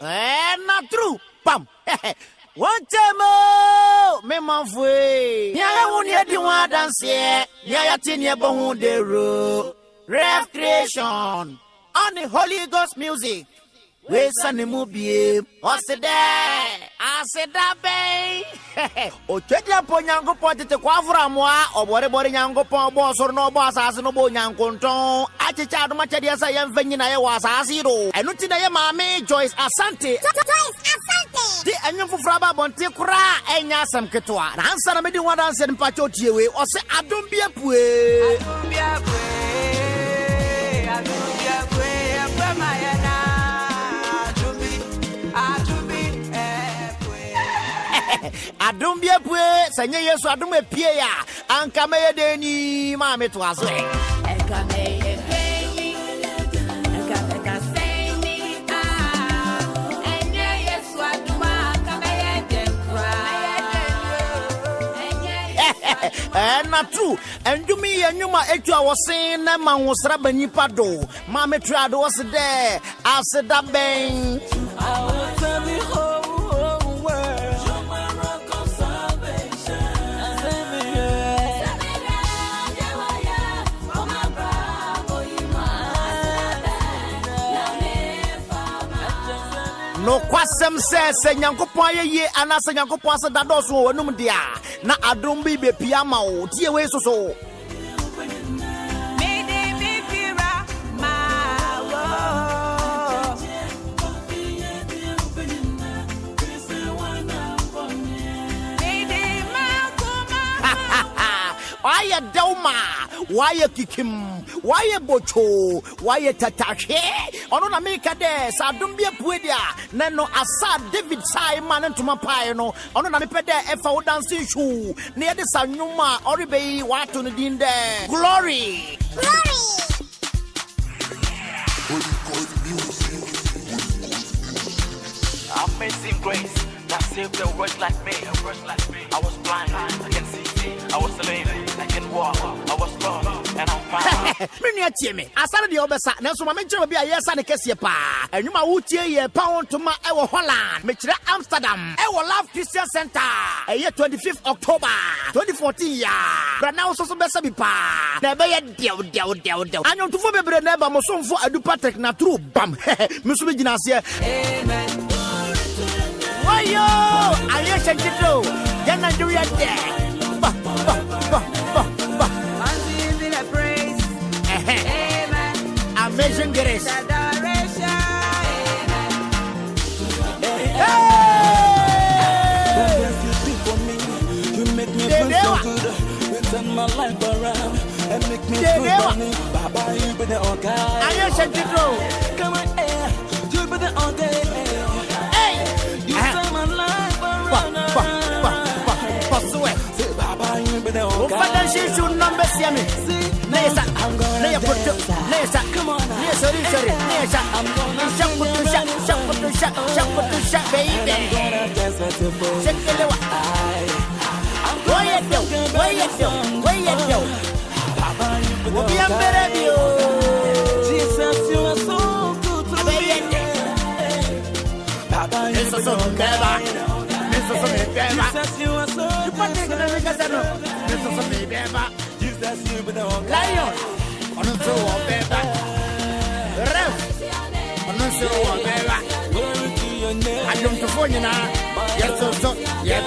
Not true. Pam. One time, me man fue. Yaya won ye di wan dance ye. Yaya tin ye bon de ro. Recreation on the Holyghost music. We send the movie. What's it there? I said that bay. O chedia po nyango po tete kwa framwa. O bore nyango po boss or no boss as no bo nyankonton. Achi chadu ma chedia sa yem fenyi na ye wasasi ro. Enuti na ye mami Joyce Asante. Joyce Asante. Di enyo fufraba bonti kura enya sam ketwa. Na ansa na medi wada ansa mpacho tiewe. O se adumbie pue. Adumbie pue. Adumbie pue. Apamayana. Adumbie pue sanye Yesu adume pie ya anka meye deni ma meto aso enka meye deni enka beka seni enye Yesu aduma anka meye denkra na true endumi yenyuma etu awosen na manwosra banipa do ma meto ado wose de aseda ben no kwasem se nyankopon ye anase nyankopon se dadoso wonum dia na adom bi be piama o tie we so why dauma why kikim why bocho why tatashe ono na meka de sadum bia puedia na no asa David sai man ntuma pai no ono na mepede efa wo dance show na ye de sanwuma oribei wato no din de glory Amazing grace that saved the world like me. I was blind, I can see. I was lame, I can walk. I was lost, and I'm fine. Many a me. I started the Obesa. Now, so my mentor will be a yes and a case pa. And you ma wutie ye pound to my Ewa Holland, Mechra Amsterdam, Ewa Love Christian Center, a year 25th October 2014. But now so best be pa. Never yet deal. I know to form a never moson for a du Patrick na true bam. Musu Ginasia. Amen. Why yo? I yes and you then I do it there. In the praise. Amen. Amazing grace. Adoration. You make me feel so good. You turn my life around and make me feel funny. Baba, you be the okay. I yes and you come on, you be the okay. Hey, you turn my life around. Father, she should number see me. Nessa, I'm gonna put Nessa, come on, Nessa, Nessa, I'm gonna shut, baby. Check the lewa. Why you do? We'll be a better you. Jesus, you are so good to me. Papa, you are so good. Jesus, you are so Jesus, you be the lion on the floor, baby. Ref on the floor, baby. I don't know you now. Yes, so, yeah,